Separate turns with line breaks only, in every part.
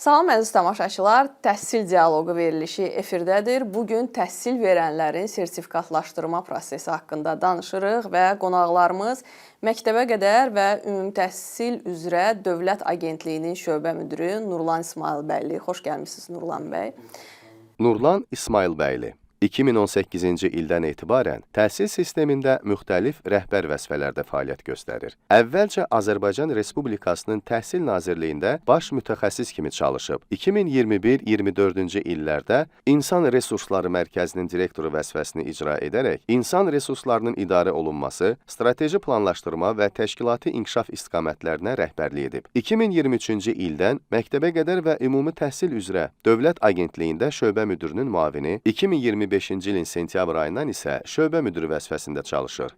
Salam əziz tamaşaçılar, təhsil dialoqu verilişi efirdədir. Bugün təhsil verənlərin sertifikatlaşdırma prosesi haqqında danışırıq və qonaqlarımız məktəbə qədər və ümumi təhsil üzrə Dövlət Agentliyinin şöbə müdiri Nurlan İsmayılbəyli. Xoş gəlmisiniz Nurlan bəy.
Nurlan İsmayılbəyli 2018-ci ildən etibarən təhsil sistemində müxtəlif rəhbər vəzifələrdə fəaliyyət göstərir. Əvvəlcə Azərbaycan Respublikasının Təhsil Nazirliyində baş mütəxəssis kimi çalışıb. 2021-24-cü illərdə İnsan Resursları Mərkəzinin direktoru vəzifəsini icra edərək, insan resurslarının idarə olunması, strateji planlaşdırma və təşkilati inkişaf istiqamətlərinə rəhbərlik edib. 2023-cü ildən məktəbə qədər və ümumi təhsil üzrə Dövlət Agentliyində şöbə müdirinin müavini, 2025-ci ilin sentyabr ayından isə şöbə müdiri vəzifəsində çalışır.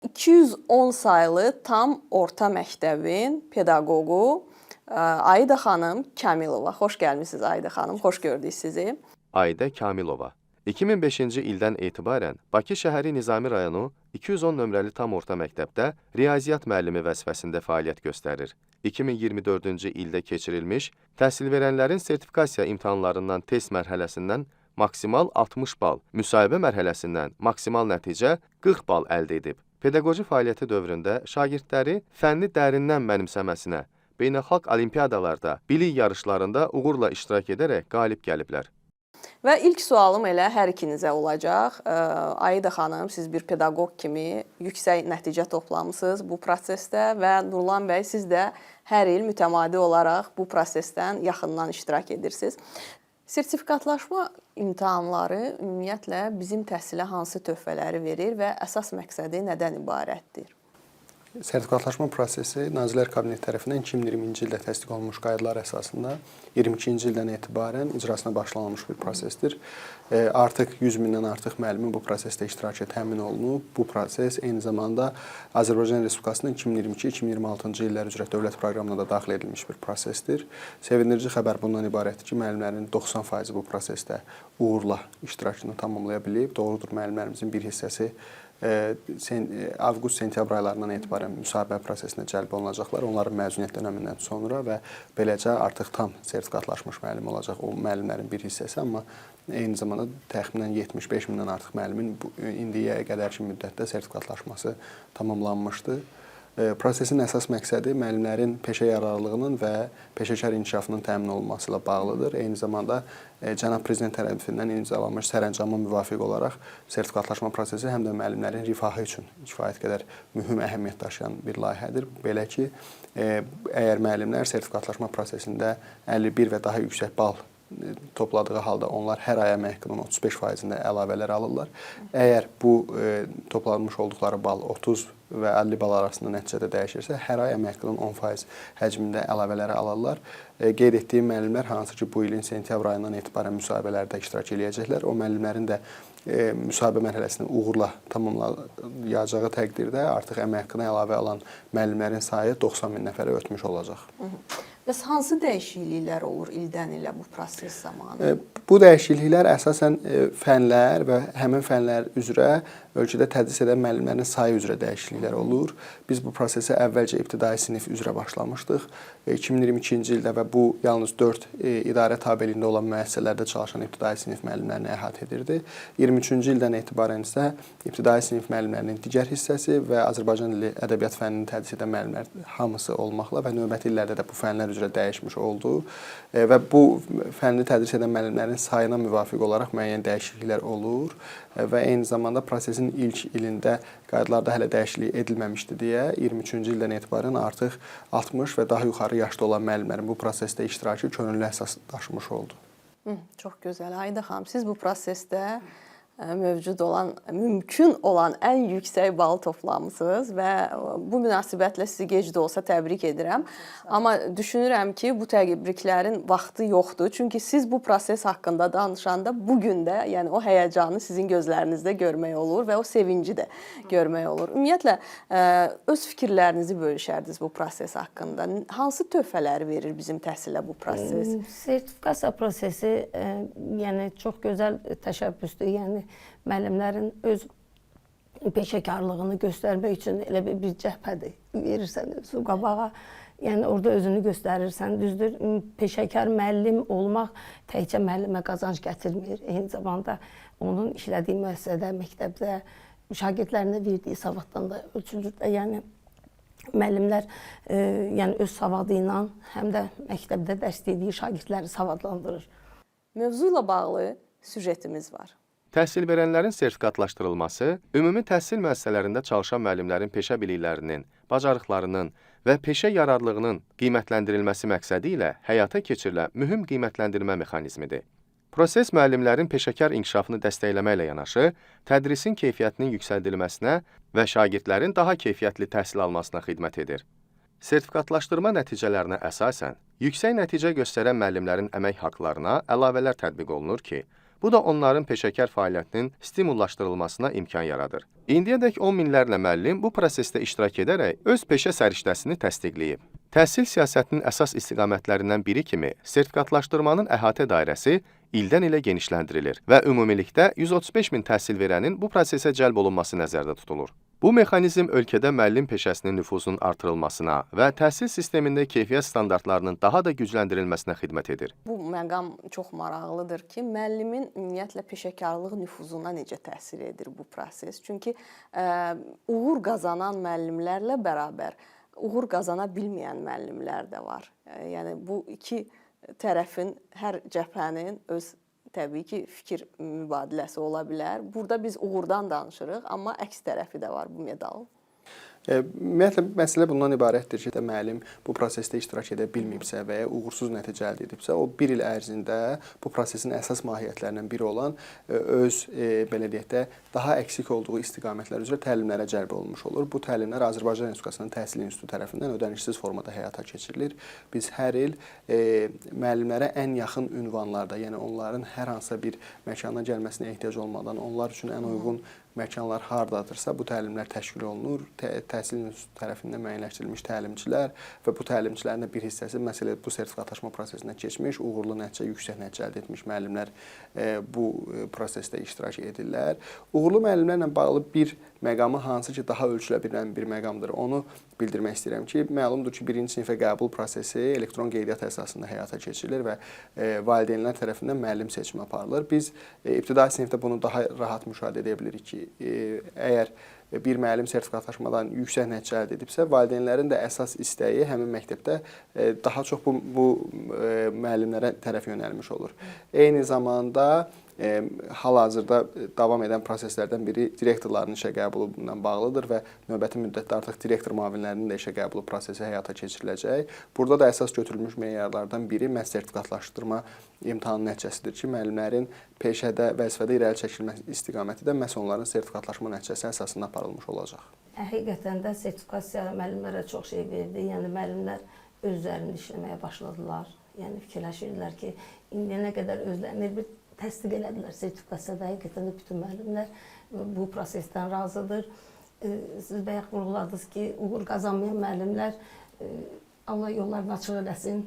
210 saylı tam orta məktəbin pedaqoqu Ayda xanım Kamilova. Xoş gəlmisiniz Ayda xanım, xoş gördük sizi.
Ayda Kamilova 2005-ci ildən etibarən Bakı şəhəri Nizami rayonu 210 nömrəli tam orta məktəbdə riyaziyyat müəllimi vəzifəsində fəaliyyət göstərir. 2024-cü ildə keçirilmiş təhsil verənlərin sertifikasiya imtahanlarından test mərhələsindən maksimal 60 bal, müsahibə mərhələsindən maksimal nəticə 40 bal əldə edib. Pedaqoji fəaliyyəti dövründə şagirdləri fənni dərindən mənimsəməsinə, beynəlxalq olimpiadalarda, bilik yarışlarında uğurla iştirak edərək qalib gəliblər.
Və ilk sualım elə hər ikinizə olacaq. Ayda xanım, siz bir pedaqoq kimi yüksək nəticə toplamısınız bu prosesdə və Nurlan bəy, siz də hər il mütəmadi olaraq bu prosesdən yaxından iştirak edirsiniz. Sertifikatlaşma imtahanları ümumiyyətlə bizim təhsilə hansı töhfələri verir və əsas məqsədi nədən ibarətdir?
Sertifikatlaşma prosesi Nazirlər Kabineti tərəfindən 2020-ci ildə təsdiq olunmuş qaydalar əsasında 22-ci ildən etibarən icrasına başlanılmış bir prosesdir. Artıq 100 mindən artıq müəllimin bu prosesdə iştirakı təmin olunub. Bu proses eyni zamanda Azərbaycan Respublikasının 2022-2026-cı illər üzrə dövlət proqramına da daxil edilmiş bir prosesdir. Sevindirici xəbər bundan ibarətdir ki, müəllimlərin 90% bu prosesdə uğurla iştirakını tamamlaya bilib. Doğrudur, müəllimlərimizin bir hissəsi avqust-sentyabr aylarından etibarən müsahibə prosesinə cəlb olunacaqlar. Onların məzuniyyət dönəmindən sonra və beləcə artıq tam sertifikatlaşmış müəllim olacaq o müəllimlərin bir hissəsi, amma eyni zamanda təxminən 75 mindən artıq müəllimin indiyə qədərki müddətdə sertifikatlaşması tamamlanmışdı. Prosesin əsas məqsədi müəllimlərin peşə yararlılığının və peşəkar inkişafının təmin olunması ilə bağlıdır. Eyni zamanda Cənab Prezident tərəfindən imzalanmış sərəncama müvafiq olaraq sertifikatlaşma prosesi həm də müəllimlərin rifahı üçün kifayət qədər mühüm əhəmiyyət daşıyan bir layihədir. Belə ki, əgər müəllimlər sertifikatlaşma prosesində 51 və daha yüksək bal topladığı halda onlar hər ay əmək haqqının 35%-ində əlavələr alırlar. Əgər bu toplanmış olduqları bal 30 və 50 bal arasında nəticədə dəyişirsə, hər ay əmək haqqının 10% həcmində əlavələri alırlar. Qeyd etdiyim müəllimlər hansı ki, bu ilin sentyabr ayından etibarən müsahibələrdə iştirak edəcəklər. O müəllimlərin də müsahibə mərhələsini uğurla tamamlayacağı təqdirdə artıq əmək haqqına əlavə alan müəllimlərin sayı 90 min nəfərə ötmüş olacaq.
Bəs hansı dəyişikliklər olur ildən ilə bu proses zamanı?
Bu dəyişikliklər əsasən fənlər və həmin fənlər üzrə ölkədə tədris edən müəllimlərin sayı üzrə dəyişikliklər olur. Biz bu prosesi əvvəlcə ibtidai sinif üzrə başlamışdıq. 2022-ci ildə və bu yalnız 4 idarə tabeliyində olan müəssisələrdə çalışan ibtidai sinif müəllimlərini əhatə edirdi. 23-cü ildən etibarən isə ibtidai sinif müəllimlərinin digər hissəsi və Azərbaycan dili ədəbiyyat fənnini tədris edən müəllimlər hamısı olmaqla və növbəti illərdə də bu fənlər üzrə dəyişmiş oldu və bu fənni tədris edən müəllimlərin sayına müvafiq olaraq müəyyən dəyişikliklər olur və eyni zamanda prosesin ilk ilində qaydalarda hələ dəyişiklik edilməmişdi deyə 23-cü ildən etibarən artıq 60 və daha yuxarı yaşda olan müəllimlərin bu prosesdə iştirakı könüllü əsas daşımış oldu.
Çox gözəl. Ayda xanım, siz bu prosesdə mövcud olan, mümkün olan ən yüksək balı toplamısınız və bu münasibətlə sizi gec də olsa təbrik edirəm. Amma düşünürəm ki, bu təbriklərin vaxtı yoxdur. Çünki siz bu proses haqqında danışanda bugün də, yəni o həyəcanı sizin gözlərinizdə görmək olur və o sevinci də görmək olur. Ümumiyyətlə, öz fikirlərinizi bölüşərdiniz bu proses haqqında. Hansı töhfələri verir bizim təhsilə bu proses?
Sertifikasiya prosesi yəni çox gözəl təşəbbüsdür. Yəni müəllimlərin öz peşəkarlığını göstərmək üçün elə bir cəbhədir. Verirsən su qabağa, Yəni orada özünü göstərirsən, düzdür. Peşəkar müəllim olmaq təkcə müəllimə qazanc gətirmir. Eyni zamanda onun işlədiyi müəssisədə, məktəbdə şagirdlərinə verdiyi savaddan da ölçülür də. Yəni müəllimlər yəni öz savadı ilə həm də məktəbdə dərs dediyi şagirdləri savadlandırır.
Mövzu ilə bağlı süjetimiz var.
Təhsil verənlərin sertifikatlaşdırılması ümumi təhsil müəssisələrində çalışan müəllimlərin peşə biliklərinin, bacarıqlarının və peşə yararlılığının qiymətləndirilməsi məqsədi ilə həyata keçirilən mühüm qiymətləndirmə mexanizmidir. Proses müəllimlərin peşəkar inkişafını dəstəkləməklə yanaşı, tədrisin keyfiyyətinin yüksəldilməsinə və şagirdlərin daha keyfiyyətli təhsil almasına xidmət edir. Sertifikatlaşdırma nəticələrinə əsasən, yüksək nəticə göstərən müəllimlərin əmək haqqlarına əlavələr tətbiq olunur ki, bu da onların peşəkar fəaliyyətinin stimullaşdırılmasına imkan yaradır. İndiyədək 10 minlərlə müəllim bu prosesdə iştirak edərək öz peşə səriştəsini təsdiqləyib. Təhsil siyasətinin əsas istiqamətlərindən biri kimi sertifikatlaşdırmanın əhatə dairəsi ildən ilə genişləndirilir və ümumilikdə 135 min təhsil verənin bu prosesə cəlb olunması nəzərdə tutulur. Bu mexanizm ölkədə müəllim peşəsinin nüfuzunun artırılmasına və təhsil sistemində keyfiyyət standartlarının daha da gücləndirilməsinə xidmət edir.
Bu məqam çox maraqlıdır ki, müəllimin ümumiyyətlə peşəkarlıq nüfuzuna necə təsir edir bu proses? Çünki uğur qazanan müəllimlərlə bərabər uğur qazana bilməyən müəllimlər də var. Yəni bu iki tərəfin, hər cəbhənin öz təbii ki, fikir mübadiləsi ola bilər. Burada biz uğurdan danışırıq, amma əks tərəfi də var bu medalın.
Ümumiyyətlə, məsələ bundan ibarətdir ki, müəllim bu prosesdə iştirak edə bilməyibsə və ya uğursuz nəticə əldə edibsə, o bir il ərzində bu prosesin əsas mahiyyətlərindən biri olan öz, belə deyək də, daha əksik olduğu istiqamətlər üzrə təlimlərə cəlb olunmuş olur. Bu təlimlər Azərbaycan Respublikasının Təhsil İnstitutu tərəfindən ödənişsiz formada həyata keçirilir. Biz hər il müəllimlərə ən yaxın ünvanlarda, yəni onların hər hansısa bir məkana gəlməsinə ehtiyac olmadan, onlar üçün ən uyğun məkanlar hardadırsa, bu təlimlər təşkil olunur. Təhsil İnstitutu tərəfindən müəyyənləşdirilmiş təlimçilər və bu təlimçilərin də bir hissəsi məsələn bu sertifikatlaşma prosesindən keçmiş, uğurlu nəticə, yüksək nəticə əldə etmiş müəllimlər bu prosesdə iştirak edirlər. Uğurlu müəllimlərlə bağlı bir məqamı hansı ki, daha ölçülə bilən bir məqamdır. Onu bildirmək istəyirəm ki, məlumdur ki, birinci sinifə qəbul prosesi elektron qeydiyyat əsasında həyata keçirilir və valideynlər tərəfindən müəllim seçimi aparılır. Biz ibtidai sinifdə bunu daha rahat müşahidə edə bilirik ki, əgər bir müəllim sertifikatlaşmadan yüksək nəticə əldə edibsə, valideynlərin də əsas istəyi həmin məktəbdə daha çox bu müəllimlərə tərəf yönəlmiş olur. Eyni zamanda hal-hazırda davam edən proseslərdən biri direktorların işə qəbulu ilə bağlıdır və növbəti müddətdə artıq direktor müavinlərinin də işə qəbulu prosesi həyata keçiriləcək. Burada da əsas götürülmüş meyarlardan biri məhz sertifikatlaşdırma imtahanı nəticəsidir ki, müəllimlərin peşədə, vəzifədə irəli çəkilmə istiqaməti də məhz onların sertifikatlaşma nəticəsi əsasında aparılmış olacaq.
Həqiqətən də sertifikasiya müəllimlərə çox şey verdi. Yəni müəllimlər öz üzərində işləməyə başladılar. Yəni fikirləşirlər ki, indiyənə qədər özlərini bir təsdiq elədilər sertifikasiyada. Həqiqətən də bütün müəllimlər bu prosesdən razıdır. Siz bayaq vurğuladınız ki, uğur qazanmayan müəllimlər Allah yollarını açıq eləsin.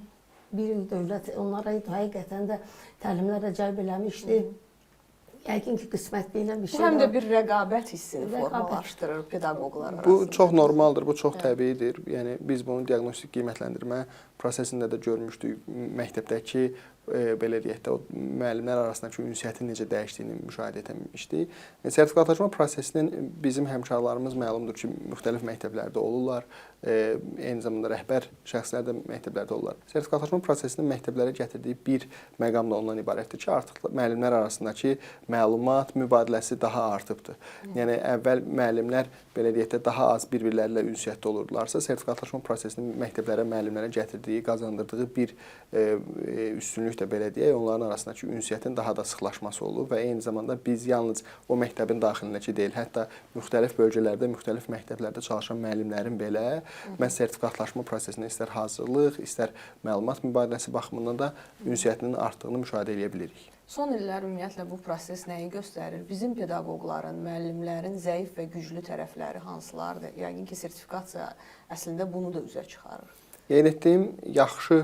Bir il dövlət onlara həqiqətən də təlimlərə cəlb eləmişdi. Yəqin ki, qismətliyə bir şey
həm də bir rəqabət hissini formalaşdırır pedaqoqlar arasında.
Bu çox normaldır, bu çox təbiidir. Yəni biz bunu diaqnostik qiymətləndirmə prosesində də görmüşdük. Məktəbdəki belə deyək də, o müəllimlər arasındakı ünsiyyətin necə dəyişdiyini müşahidə etmişdik. Sertifikatlaşma prosesinin bizim həmkarlarımız məlumdur ki, müxtəlif məktəblərdə olurlar. Eyni zamanda rəhbər şəxslər də məktəblərdə olurlar. Sertifikatlaşma prosesinin məktəblərə gətirdiyi bir məqam da ondan ibarətdir ki, artıq müəllimlər arasındakı məlumat mübadiləsi daha artıbdır. Yəni əvvəl müəllimlər belə deyək də daha az bir-birləri ilə ünsiyyətdə olurdularsa, sertifikatlaşma prosesinin məktəblərə, müəllimlərə gətirdiyi, qazandırdığı bir üstünlük də belə deyək, onların arasındakı ünsiyyətin daha da sıxlaşması olub və eyni zamanda biz yalnız o məktəbin daxilindəki deyil, hətta müxtəlif bölgələrdə, müxtəlif məktəblərdə çalışan müəllimlərin belə məhz sertifikatlaşma prosesində istər hazırlıq, istər məlumat mübadiləsi baxımından da ünsiyyətinin artdığını müşahidə edə bilirik.
Son illər ümumiyyətlə bu proses nəyi göstərir? Bizim pedaqoqların, müəllimlərin zəif və güclü tərəfləri hansılardır? Yəqin ki, sertifikasiya əslində bunu da üzə çıxarır.
Qeyd etdiyim yaxşı,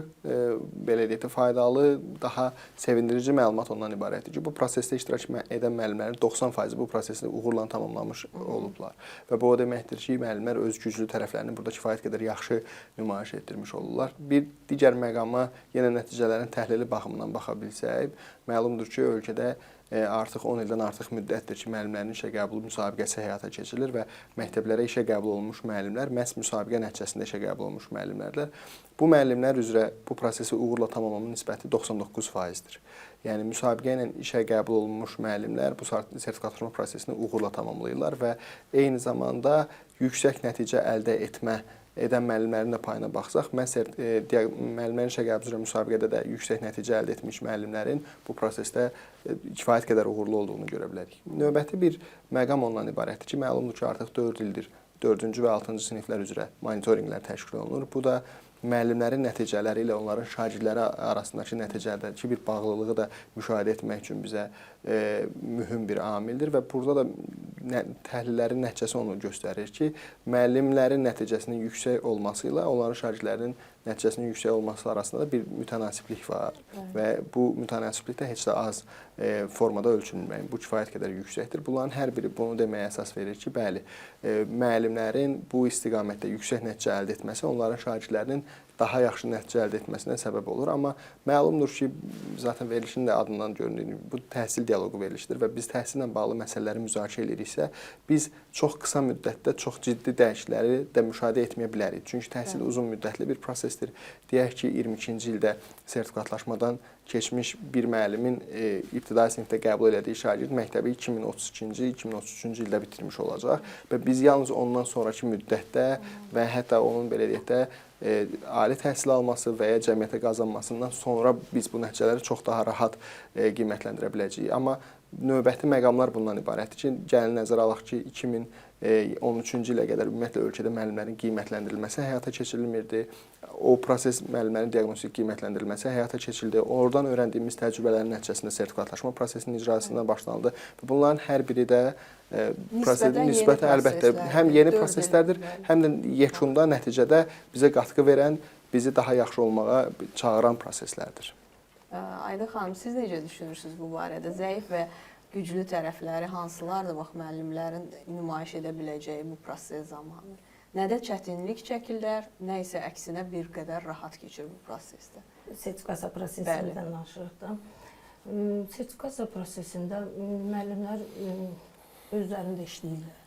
belə deyək də, faydalı, daha sevindirici məlumat ondan ibarətdir ki, bu prosesdə iştirak edən müəllimlərin 90% bu prosesi uğurla tamamlamış olublar. Və bu o deməkdir ki, müəllimlər öz güclü tərəflərini burada kifayət qədər yaxşı nümayiş etdirmiş olurlar. Bir digər məqama yenə nəticələrin təhlili baxımından baxa bilsək, məlumdur ki, ölkədə artıq 10 ildən artıq müddətdir ki, müəllimlərin işə qəbulu müsabiqəsi həyata keçirilir və məktəblərə işə qəbul olunmuş müəllimlər məhz müsabiqə nəticəsində işə qəbul olunmuş müəllimlərdir. Bu müəllimlər üzrə bu prosesi uğurla tamamlama nisbəti 99%-dir. Yəni müsabiqə ilə işə qəbul olunmuş müəllimlər bu sertifikatlaşma prosesini uğurla tamamlayırlar və eyni zamanda yüksək nəticə əldə edən müəllimlərin də payına baxsaq, müəllimlərin işə qəbulu üzrə müsabiqədə də yüksək nəticə əldə etmiş müəllimlərin bu prosesdə kifayət qədər uğurlu olduğunu görə bilərik. Növbəti bir məqam ondan ibarətdir ki, məlumdur ki, artıq 4 ildir 4-cü və 6-cı siniflər üzrə monitorinqlər təşkil olunur. Bu da müəllimlərin nəticələri ilə onların şagirdləri arasındakı nəticədəki bir bağlılığı da müşahidə etmək üçün bizə mühüm bir amildir və burada da təhlillərin nəticəsi onu göstərir ki, müəllimlərin nəticəsinin yüksək olması ilə onların şagirdlərinin nəticəsinin yüksək olması arasında da bir mütənasiblik var və bu mütənasiblik də heç də az formada ölçülmür. Bu kifayət qədər yüksəkdir. Bunların hər biri bunu deməyə əsas verir ki, bəli, müəllimlərin bu istiqamətdə yüksək nəticə əldə etməsi onların şagirdlərinin daha yaxşı nəticə əldə etməsinə səbəb olur. Amma məlumdur ki, zaten verilişin də adından göründüyü bu təhsil dialoqu verilişidir və biz təhsillə bağlı məsələləri müzakirə ediriksə, biz çox qısa müddətdə çox ciddi dəyişiklikləri də müşahidə etməyə bilərik. Çünki təhsil uzun müddətli bir prosesdir. Deyək ki, 22-ci ildə sertifikatlaşmadan keçmiş bir müəllimin ibtidai sinifdə qəbul elədiyi şagird məktəbi 2032-ci, 2033-cü ildə bitirmiş olacaq və biz yalnız ondan sonraki müddətdə və hətta onun belə deyək də ali təhsil alması və ya cəmiyyətə qazanmasından sonra biz bu nəticələri çox daha rahat qiymətləndirə biləcəyik. Amma növbəti məqamlar bundan ibarətdir ki, gəlin nəzərə alaq ki, 2013-cü ilə qədər ümumiyyətlə ölkədə müəllimlərin qiymətləndirilməsi həyata keçirilmirdi. O proses müəllimlərin diaqnostik qiymətləndirilməsi həyata keçirildi. Oradan öyrəndiyimiz təcrübələrin nəticəsində sertifikatlaşma prosesinin icrasına başlanıldı. Bunların hər biri də nisbətən əlbəttə həm yeni proseslərdir, həm də yekunda nəticədə bizə qatqı verən, bizi daha yaxşı olmağa çağıran proseslərdir.
Ayda xanım, siz necə düşünürsünüz bu barədə? Zəif və güclü tərəfləri hansılardır bax müəllimlərin nümayiş edə biləcəyi bu proses zamanı? Nədə çətinlik çəkirlər, nə isə əksinə bir qədər rahat keçir bu prosesdə?
Sertifikasiya prosesindən danışırıq da. Sertifikasiya prosesində müəllimlər özlərində işləyirlər.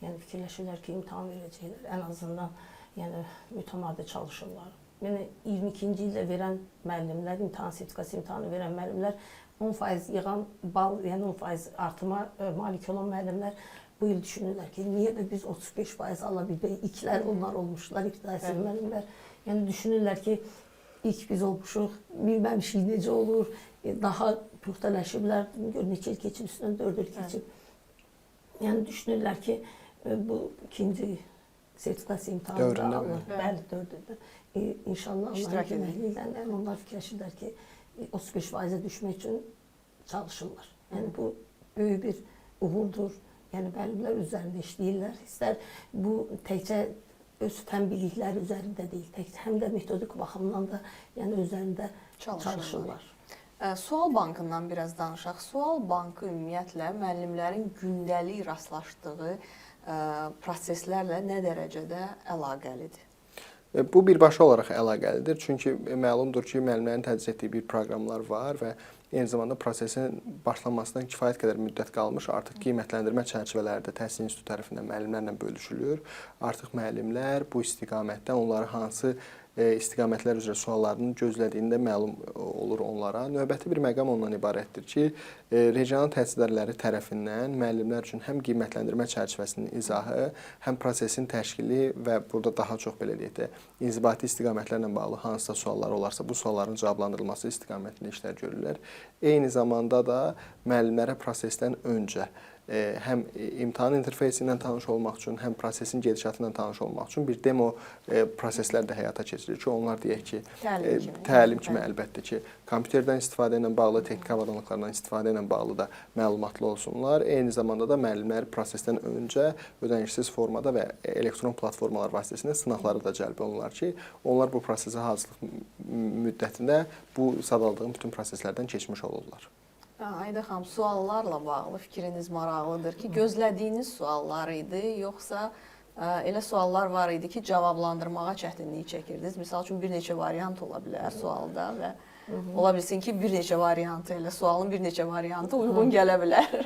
Yəni fikirləşirlər ki, imtahan verəcəklər, ən azından yəni mütəmadi çalışırlar. Yəni 22-ci ildə verən müəllimlər, sertifikasiya imtahanı verən müəllimlər 10% yığan bal, yəni 10% artıma malik olan müəllimlər bu il düşünürlər ki, niyə də biz 35% ala bildik, ilklər onlar olmuşlar, ibtidai sinif müəllimlər. Yəni düşünürlər ki, ilk biz olmuşuq, bilməmişik necə olur, daha puxtələşiblər, neçə il keçib, üstündən 4 il keçib. Yəni düşünürlər ki, bu ikinci sertifikasiya imtahanında alır. Bəli, 4 ildir. İnşallah onların köməkliyilə onlar fikirləşirlər ki, 35%-ə düşmək üçün çalışırlar. Yəni bu böyük bir uğurdur. Yəni müəllimlər üzərində işləyirlər. İstər bu təkcə öz fən bilikləri üzərində deyil, həm də metodik baxımdan da yəni üzərində çalışırlar.
Sual bankından biraz danışaq. Sual bankı ümumiyyətlə müəllimlərin gündəlik rastlaşdığı proseslərlə nə dərəcədə əlaqəlidir?
Bu birbaşa olaraq əlaqəlidir. Çünki məlumdur ki, müəllimlərin tədris etdiyi bir proqramlar var və eyni zamanda prosesin başlanmasından kifayət qədər müddət qalmış, artıq qiymətləndirmə çərçivələrdə təhsil institutu tərəfindən müəllimlərlə bölüşülür. Artıq müəllimlər bu istiqamətdən onları hansı istiqamətlər üzrə suallarını gözlədiyində məlum olur onlara. Növbəti bir məqam ondan ibarətdir ki, regional təhsil idarələri tərəfindən müəllimlər üçün həm qiymətləndirmə çərçivəsinin izahı, həm prosesin təşkili və burada daha çox belə deyək də inzibati istiqamətlərlə bağlı hansısa suallar olarsa, bu sualların cavablandırılması istiqamətində işlər görürlər. Eyni zamanda da müəllimlərə prosesdən öncə həm imtahan interfeysi ilə tanış olmaq üçün, həm prosesin gedişatı ilə tanış olmaq üçün bir demo proseslər də həyata keçirilir ki, onlar deyək ki, təlim kimi əlbəttə ki, kompüterdən istifadə ilə bağlı, texniki avadanlıqlardan istifadə ilə bağlı da məlumatlı olsunlar. Eyni zamanda da müəllimlər prosesdən öncə ödənişsiz formada və elektron platformalar vasitəsilə sınaqları da cəlb olunurlar ki, onlar bu prosesə hazırlıq müddətində bu sadaldığım bütün proseslərdən keçmiş olurlar.
Ayda xanım, suallarla bağlı fikriniz maraqlıdır ki, gözlədiyiniz suallar idi, yoxsa elə suallar var idi ki, cavablandırmağa çətinlik çəkirdiniz? Misal üçün, bir neçə variant ola bilər sualda və ola bilsin ki, bir neçə variantı, elə sualın bir neçə variantı uyğun gələ bilər.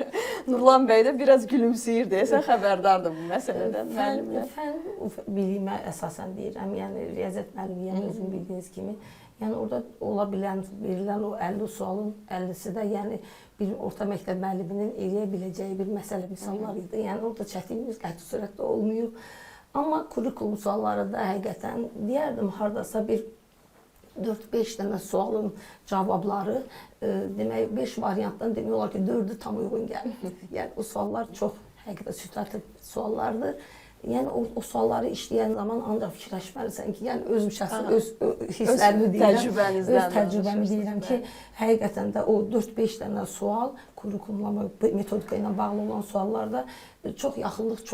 Nurlan bəy də biraz gülümsəyir deyəsən, xəbərdardır bu məsələdən müəllimlər.
Fənn biliyimə əsasən deyirəm, yəni riyaziyyat müəllimiyəm, özüm bildiyiniz kimi. Yəni orada ola bilən, verilən o 50 sualın 50'si də yəni bir orta məktəb müəlliminin eləyə biləcəyi bir məsələ misallar idi. Yəni orada çətinlik qəti surətdə olmuyor. Amma kurikulum sualları da həqiqətən deyərdim hardasa bir 4-5 dənə sualın cavabları, demək 5 variantdan demək olar ki, 4'ü tam uyğun gəlir. Yəni o suallar çox həqiqətən situativ suallardır. Yəni o sualları işləyən zaman ancaq fikirləşməlisən ki, yəni özüm şəxsən öz hisslərimi deyirəm, öz təcrübəmi deyirəm ki, həqiqətən də o 4-5 dənə sual kurikulumla, metodika ilə bağlı olan suallarda çox yaxınlıq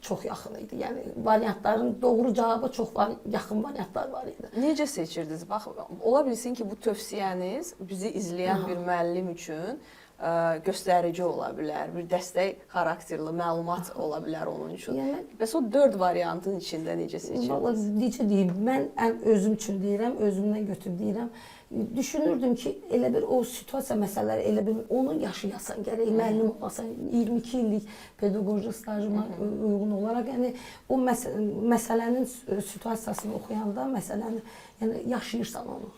çox yaxın idi. Yəni variantların doğru cavaba çox yaxın variantlar var idi.
Necə seçirdiniz? Bax, ola bilsin ki, bu tövsiyəniz bizi izləyən bir müəllim üçün göstərici ola bilər, bir dəstək xarakterli məlumat ola bilər onun üçün. Bəs o 4 variantın içində necə seçirdiniz?
Vallahi necə deyim, mən özüm üçün deyirəm, özümdən götürüb deyirəm. Düşünürdüm ki, elə bir o situasiya məsələləri, elə bir onu yaşayasan, gərək müəllim olasan, 22 illik pedaqoji stajıma uyğun olaraq, yəni o məsələnin situasiyasını oxuyanda, məsələni, yəni yaşayırsan onu.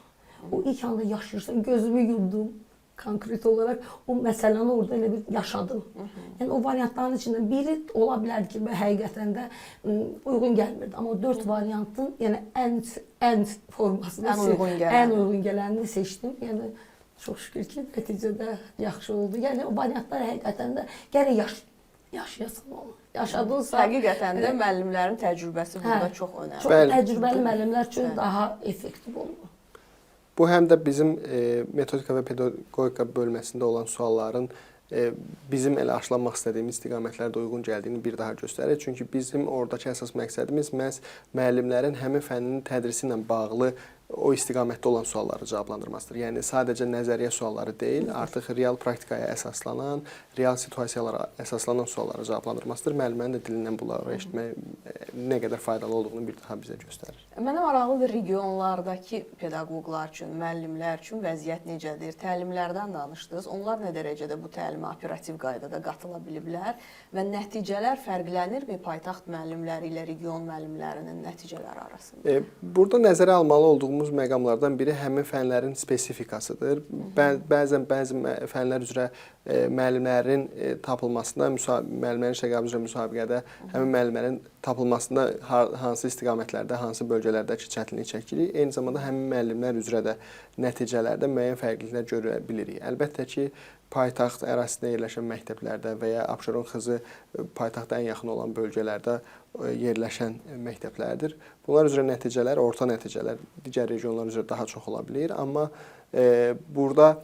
O ilk anda yaşayırsan, gözümü yumdum. Konkret olaraq o məsələni orada elə bir yaşadım. Yəni o variantların içində biri ola bilərdi ki, həqiqətən də uyğun gəlmirdi. Amma o 4 variantın yəni ən formasını, ən uyğun gələnini seçdim. Yəni çox şükür ki, nəticədə yaxşı oldu. Yəni o variantlar həqiqətən də gərək yaşayasan onu. Yaşadınsa
həqiqətən də müəllimlərin təcrübəsi burada çox önəmli.
Çox təcrübəli müəllimlər üçün daha effektiv olur.
Bu həm də bizim metodika və pedaqogika bölməsində olan sualların bizim elə aşılanmaq istədiyimiz istiqamətlərdə uyğun gəldiyini bir daha göstərir. Çünki bizim oradakı əsas məqsədimiz məhz müəllimlərin həmin fənnin tədrisi ilə bağlı o istiqamətdə olan sualları cavablandırmasıdır. Yəni sadəcə nəzəriyyə sualları deyil, artıq real praktikaya əsaslanan, real situasiyalara əsaslanan sualları cavablandırmasıdır. Müəllimənin də dilindən bunları eşitmək nə qədər faydalı olduğunu bir daha bizə göstərir.
Mənə maraqlıdır, regionlardakı pedaqoqlar üçün, müəllimlər üçün vəziyyət necədir? Təlimlərdən danışdınız. Onlar nə dərəcədə bu təlimə operativ qaydada qatıla biliblər və nəticələr fərqlənirmi paytaxt müəllimləri ilə region müəllimlərinin nəticələri arasında?
Burada nəzərə almalı olduğumuz məqamlardan biri həmin fənlərin spesifikasıdır. Bəzi fənlər üzrə müəllimlərin tapılmasında, müəllimlərin işə qəbulu üzrə müsabiqədə həmin müəllimlərin tapılmasında hansı istiqamətlərdə, hansı bölgələrdəki çətinlik çəkirik. Eyni zamanda həmin müəllimlər üzrə də nəticələrdə müəyyən fərqliliklər görə bilirik. Əlbəttə ki, paytaxt ərazisində yerləşən məktəblərdə və ya Abşeron xızı paytaxta ən yaxın olan bölgələrdə yerləşən məktəblərdir. Bunlar üzrə nəticələr, orta nəticələr digər regionlar üzrə daha çox ola bilir. Amma burada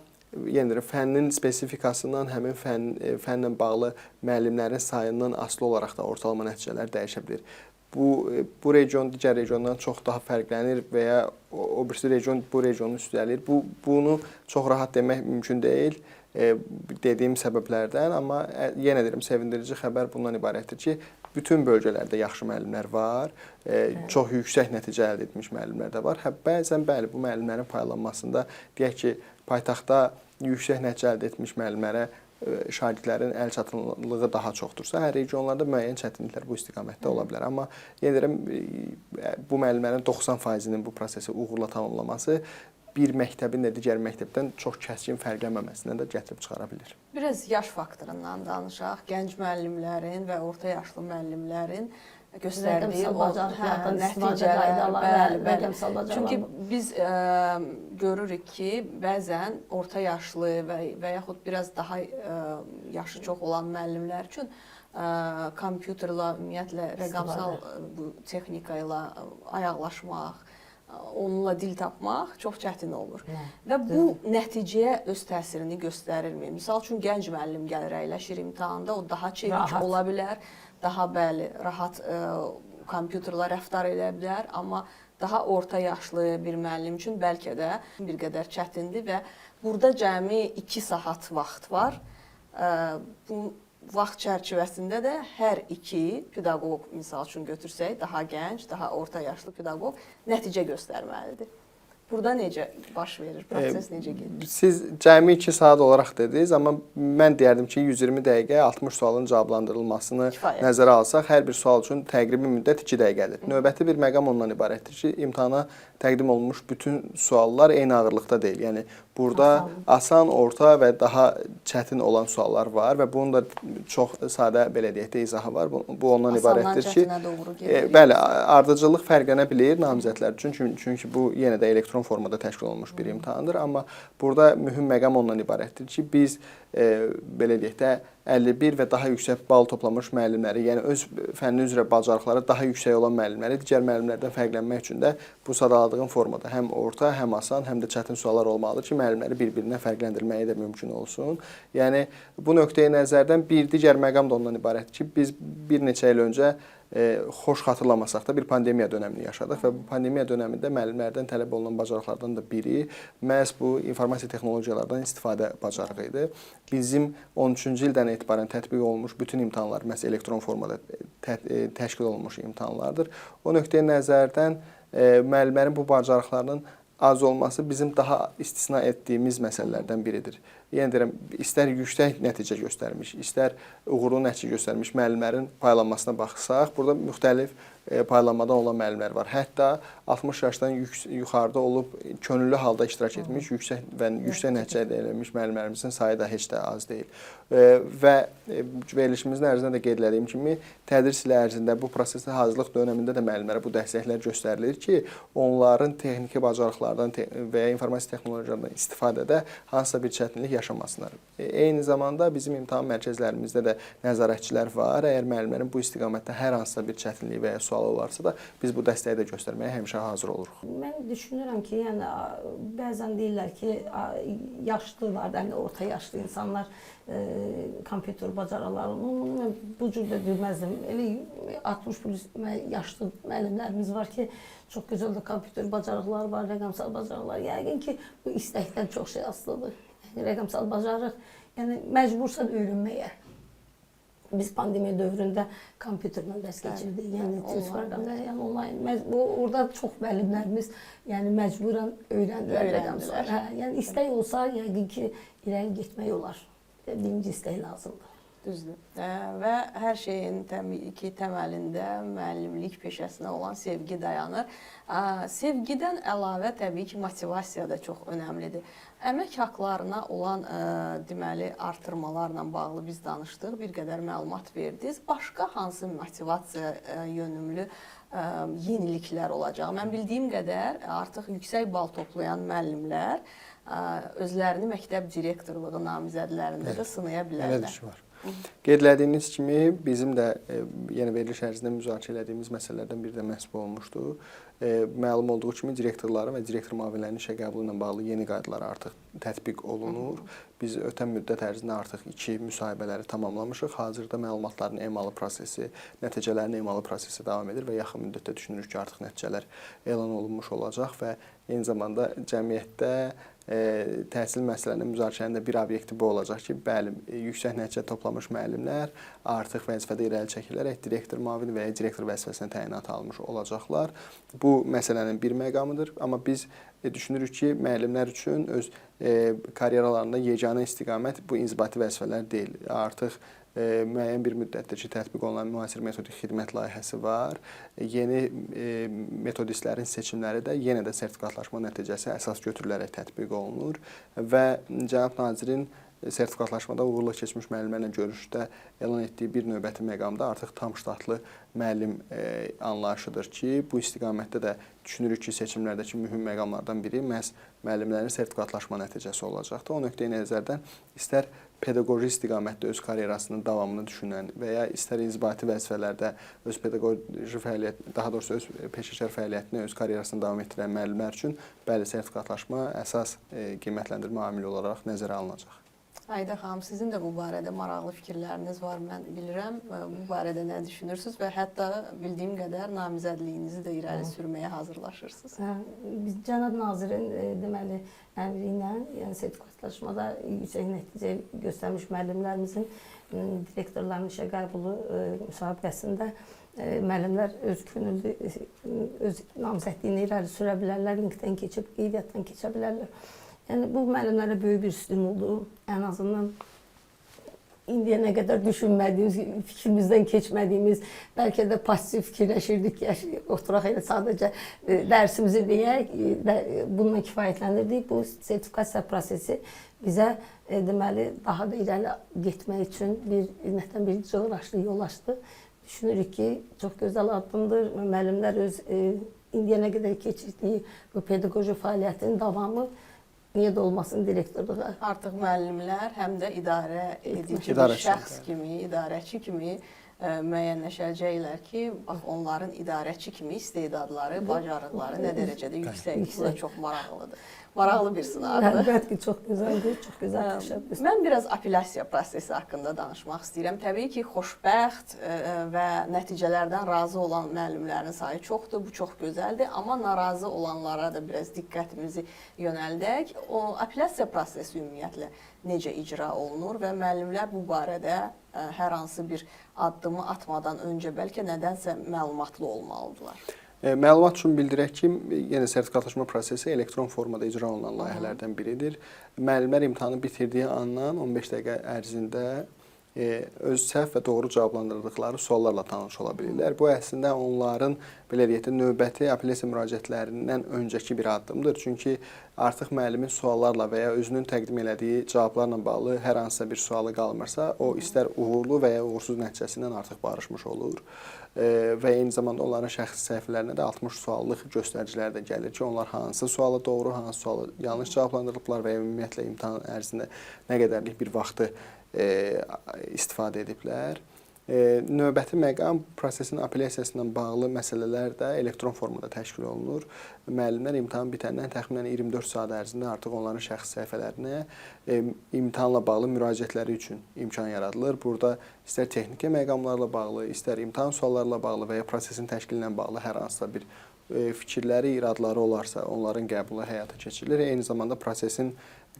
yenə fənnin spesifikasından, həmin fənlə bağlı müəllimlərin sayından asılı olaraq da ortalama nəticələr dəyişə bilir. Bu region digər regiondan çox daha fərqlənir və ya o birisi region bu regionu üstəlir. Bunu çox rahat demək mümkün deyil dediyim səbəblərdən, amma yenə deyirəm, sevindirici xəbər bundan ibarətdir ki, bütün bölgələrdə yaxşı müəllimlər var, çox yüksək nəticə əldə etmiş müəllimlər də var. Bəzən bəli, bu müəllimlərin paylanmasında deyək ki, paytaxtda yüksək nəticə əldə etmiş müəllimlərə şagirdlərin əl çatımlılığı daha çoxdursa, hər regionlarda müəyyən çətinliklər bu istiqamətdə ola bilər. Amma yenə deyirəm, bu müəllimlərin 90%-nin bu prosesi uğurla tamamlaması bir məktəbin də digər məktəbdən çox kəskin fərqlənməməsindən də gətirib çıxara bilir.
Biraz yaş faktorundan danışaq. Gənc müəllimlərin və orta yaşlı müəllimlərin göstərdiyi
Rəqəmsal bacarıqlardan istifadə
nəticələr,
qaydaları, rəqəmsal bacarıqlar.
Çünki biz görürük ki, bəzən orta yaşlı və yaxud biraz daha yaşı çox olan müəllimlər üçün kompüterlə, ümumiyyətlə rəqəmsal bu texnika ilə ayaqlaşmaq, onunla dil tapmaq çox çətin olur. Və bu nəticəyə öz təsirini göstərirmi? Misal üçün gənc müəllim gəlir, əyləşir imtahanda, o daha çevik ola bilər, daha rahat kompüterlə rəftar edə bilər, amma daha orta yaşlı bir müəllim üçün bəlkə də bir qədər çətindir və burada cəmi 2 saat vaxt var. Bu vaxt çərçivəsində də hər iki pedaqoq, misal üçün götürsək, daha gənc, daha orta yaşlı pedaqoq nəticə göstərməlidir. Burada necə baş verir, proses necə gedir?
Siz cəmi 2 saat olaraq dediniz, amma mən deyərdim ki, 120 dəqiqə 60 sualın cavablandırılmasını nəzərə alsaq, hər bir sual üçün təqribi müddət 2 dəqiqədir. Növbəti bir məqam ondan ibarətdir ki, imtahana təqdim olunmuş bütün suallar eyni ağırlıqda deyil. Yəni burada asan, orta və daha çətin olan suallar var və bunun da çox sadə belə deyək də izahı var. Bu ondan ibarətdir ki, bəli, ardıcıllıq fərqlənə bilir namizədlər üçün. Çünki bu yenə də elektron formada təşkil olunmuş bir imtahandır. Amma burada mühüm məqam ondan ibarətdir ki, biz belə deyək də 51 və daha yüksək bal toplamış müəllimləri, yəni öz fənni üzrə bacarıqları daha yüksək olan müəllimləri digər müəllimlərdən fərqlənmək üçün də bu sadaladığım formada həm orta, həm asan, həm də çətin suallar olmalıdır ki, müəllimləri bir-birinə fərqləndirməyi də mümkün olsun. Yəni bu nöqteyi nəzərdən bir digər məqam da ondan ibarətdir ki, biz bir neçə il öncə xoş xatırlamasaq da bir pandemiya dönəmini yaşadıq və bu pandemiya dönəmində müəllimlərdən tələb olunan bacarıqlardan da biri məhz bu informasiya texnologiyalardan istifadə bacarığı idi. Bizim 13-cü ildən etibarən tətbiq olunmuş bütün imtahanlar məhz elektron formada təşkil olunmuş imtahanlardır. O nöqteyi nəzərdən müəllimlərin bu bacarıqlarının az olması bizim daha istisna etdiyimiz məsələlərdən biridir. Yəni deyirəm, istər yüksək nəticə göstərmiş, istər uğurlu nəticə göstərmiş müəllimlərin paylanmasına baxsaq, burada müxtəlif paylanmadan olan müəllimlər var. Hətta 60 yaşdan yuxarıda olub könüllü halda iştirak etmiş, yüksək nəticə əldə etmiş müəllimlərimizin sayı da heç də az deyil. Və verilişimizin ərzində də qeyd etdiyim kimi, tədris ili ərzində bu prosesdə hazırlıq dönəmində də müəllimlərə bu dəstəklər göstərilir ki, onların texniki bacarıqlardan və ya informasiya texnologiyalarından istifadədə hansısa bir çətinlik yaşamasınlar. Eyni zamanda bizim imtahan mərkəzlərimizdə də nəzarətçilər var. Əgər müəllimlərin bu istiqamətdə hər hansısa bir çətinlik və ya sual olarsa da biz bu dəstəyi də göstərməyə həmişə hazır oluruq.
Mən düşünürəm ki, yəni bəzən deyirlər ki, yaşlılar, yəni orta yaşlı insanlar kompüter bacarıqlarını mən bu cür də bilməzdim. Elə 60 plus yaşlı müəllimlərimiz var ki, çox gözəl də kompüter bacarıqları var, rəqəmsal bacarıqlar. Yəqin ki, bu istəkdən çox şey asılıdır. Yəni rəqəmsal bacarıq, yəni məcbursan öyrənməyə. Biz pandemiya dövründə kompüterlə dərs keçirdik. Yəni yəni onlayn. Orada çox müəllimlərimiz yəni məcburan öyrəndilər rəqəmsal. Yəni istək olsa yəqin ki, irəli getmək olar. Birinci istək lazımdır.
Düzdür. Və hər şeyin təməlində müəllimlik peşəsinə olan sevgi dayanır. Sevgidən əlavə təbii ki, motivasiya da çox önəmlidir. Əmək haqqlarına olan deməli artırmalarla bağlı biz danışdıq, bir qədər məlumat verdiniz. Başqa hansı motivasiya yönümlü yeniliklər olacaq? Mən bildiyim qədər artıq yüksək bal toplayan müəllimlər özlərini məktəb direktorluğu namizədlərində də sınaya bilərlər.
Elədir ki, var. Qeyd etdiyiniz kimi bizim də yəni veriliş ərzində müzakirə etdiyimiz məsələlərdən biri də məhz bu olmuşdu. Məlum olduğu kimi direktorların və direktor müavinlərinin işə qəbulu ilə bağlı yeni qaydalar artıq tətbiq olunur. Biz ötən müddət ərzində artıq 2 müsahibələri tamamlamışıq. Hazırda məlumatların emalı prosesi, nəticələrin emalı prosesi davam edir və yaxın müddətdə düşünürük ki, artıq nəticələr elan olunmuş olacaq və eyni zamanda cəmiyyətdə təhsil məsələlərinin müzakirənin də bir obyekti bu olacaq ki, bəli, yüksək nəticə toplamış müəllimlər artıq vəzifədə irəli çəkilərək direktor müavini və ya direktor vəzifəsinə təyinat almış olacaqlar. Bu məsələnin bir məqamıdır, amma biz düşünürük ki, müəllimlər üçün öz karyeralarında yeganə istiqamət bu inzibati vəzifələr deyil. Artıq müəyyən bir müddətdir ki, tətbiq olunan müasir metodik xidmət layihəsi var. Yeni metodistlərin seçimləri də yenə də sertifikatlaşma nəticəsi əsas götürülərək tətbiq olunur və cənab nazirin sertifikatlaşmada uğurla keçmiş müəllimlərlə görüşdə elan etdiyi bir növbəti məqamda artıq tam ştatlı müəllim anlayışıdır ki, bu istiqamətdə də düşünürük ki, seçimlərdəki mühüm məqamlardan biri məhz müəllimlərin sertifikatlaşma nəticəsi olacaqdır. O nöqteyi nəzərdən istər pedaqoji istiqamətdə öz karyerasının davamını düşünən və ya istər inzibati vəzifələrdə öz pedaqoji fəaliyyət, daha doğrusu öz peşəkar fəaliyyətini, öz karyerasını davam etdirən müəllimlər üçün bəli, sertifikatlaşma əsas qiymətləndirmə amili olaraq nəzərə alınacaq.
Ayda xanım, sizin də bu barədə maraqlı fikirləriniz var, mən bilirəm. Bu barədə nə düşünürsünüz və hətta bildiyim qədər namizədliyinizi də irəli sürməyə hazırlaşırsınız?
Biz cənab nazirin deməli əmri ilə, yəni sertifikatlaşmada yüksək nəticə göstərmiş müəllimlərimizin direktorların işə qəbulu müsabiqəsində müəllimlər öz könüllü, öz namizədliyini irəli sürə bilərlər, linkdən keçib, qeydiyyatdan keçə bilərlər. Yəni bu müəllimlərə böyük bir stimuldur. Ən azından indiyə nə qədər düşünmədiyimiz, fikrimizdən keçmədiyimiz, bəlkə də pasiv fikirləşirdik ki, oturaq elə sadəcə dərsimizi deyək, bununla kifayətlənirdik. Bu sertifikasiya prosesi bizə deməli daha da irəli getmək üçün bir coğraşlı yol açdı. Düşünürük ki, çox gözəl addımdır. Müəllimlər öz indiyə nə qədər keçirdiyi bu pedaqoji fəaliyyətin davamı niyə də olmasın direktorluğa.
Artıq müəllimlər həm də idarə edici bir şəxs kimi, idarəçi kimi müəyyənləşəcəklər ki, bax onların idarəçi kimi istedadları, bacarıqları nə dərəcədə yüksəkdir. Bu da çox maraqlıdır. Maraqlı bir sınavdır.
Əlbəttə ki, çox gözəldir, çox gözəl təşəbbüs.
Mən biraz apellyasiya prosesi haqqında danışmaq istəyirəm. Təbii ki, xoşbəxt və nəticələrdən razı olan müəllimlərin sayı çoxdur, bu çox gözəldir. Amma narazı olanlara da biraz diqqətimizi yönəldək. O apellyasiya prosesi ümumiyyətlə necə icra olunur və müəllimlər bu barədə hər hansı bir addımı atmadan öncə bəlkə nədənsə məlumatlı olmalıdırlar.
Məlumat üçün bildirək ki, yenə sertifikatlaşma prosesi elektron formada icra olunan layihələrdən biridir. Müəllimlər imtahanı bitirdiyi andan 15 dəqiqə ərzində öz səhv və doğru cavablandırdıqları suallarla tanış ola bilirlər. Bu əslində onların belə deyək də növbəti apellyasiya müraciətlərindən öncəki bir addımdır. Çünki artıq müəllimin suallarla və ya özünün təqdim elədiyi cavablarla bağlı hər hansısa bir sualı qalmırsa, o istər uğurlu və ya uğursuz nəticəsindən artıq barışmış olur. Və eyni zamanda onların şəxsi səhifələrinə də 60 suallıq göstəricilər də gəlir ki, onlar hansı sualı doğru, hansı sualı yanlış cavablandırıblar və ya ümumiyyətlə imtahan ərzində nə qədərlik bir vaxtı istifadə ediblər. Növbəti məqam prosesin apellyasiyasına bağlı məsələlər də elektron formada təşkil olunur. Müəllimlər imtahan bitəndən təxminən 24 saat ərzində artıq onların şəxsi səhifələrinə imtahanla bağlı müraciətləri üçün imkan yaradılır. Burada istər texniki məqamlarla bağlı, istər imtahan suallarla bağlı və ya prosesin təşkili ilə bağlı hər hansısa bir fikirləri, iradları olarsa onların qəbulu həyata keçirilir. Eyni zamanda prosesin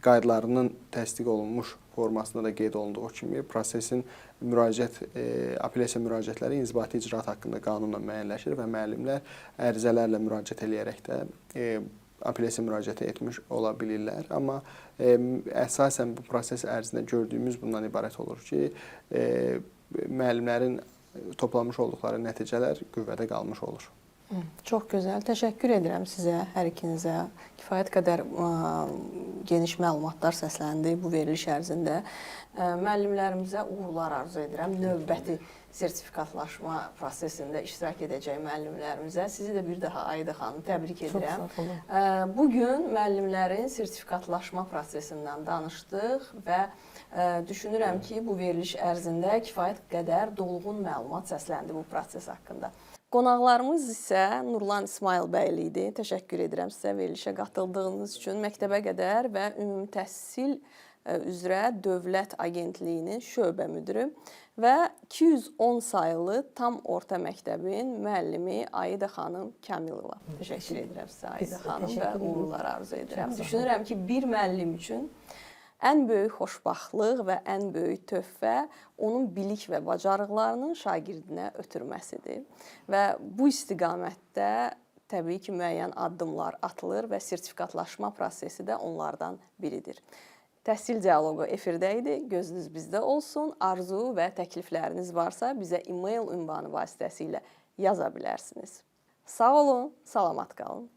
qaydalarının təsdiq olunmuş formasında da qeyd olunduğu kimi prosesin apellyasiya müraciətləri inzibati icraat haqqında qanunla müəyyənləşir və müəllimlər ərizələrlə müraciət edərək də apellyasiya müraciəti etmiş ola bilirlər. Amma əsasən bu proses ərzində gördüyümüz bundan ibarət olur ki, müəllimlərin toplanmış olduqları nəticələr qüvvədə qalmış olur.
Çox gözəl. Təşəkkür edirəm sizə, hər ikinizə. Kifayət qədər geniş məlumatlar səsləndi bu veriliş ərzində. Müəllimlərimizə uğurlar arzu edirəm. Növbəti sertifikatlaşma prosesində iştirak edəcək müəllimlərimizə. Sizi də bir daha Ayda xanım təbrik edirəm.
Çox sağ olun.
Bugün müəllimlərin sertifikatlaşma prosesindən danışdıq və düşünürəm ki, bu veriliş ərzində kifayət qədər dolğun məlumat səsləndi bu proses haqqında. Qonaqlarımız isə Nurlan İsmail bəyli idi. Təşəkkür edirəm sizə verilişə qatıldığınız üçün. Məktəbə qədər və ümumi təhsil üzrə Dövlət Agentliyinin şöbə müdürü və 210 sayılı tam orta məktəbin müəllimi Ayda xanım Kamilova. Təşəkkür edirəm sizə Ayda xanım və uğurlar arzu edirəm. Düşünürəm ki, bir müəllim üçün ən böyük xoşbaxtlıq və ən böyük töhfə onun bilik və bacarıqlarının şagirdinə ötürməsidir. Və bu istiqamətdə təbii ki, müəyyən addımlar atılır və sertifikatlaşma prosesi də onlardan biridir. Təhsil dialoqu efirdə idi. Gözünüz bizdə olsun. Arzu və təklifləriniz varsa bizə e-mail ünvanı vasitəsilə yaza bilərsiniz. Sağ olun, salamat qalın.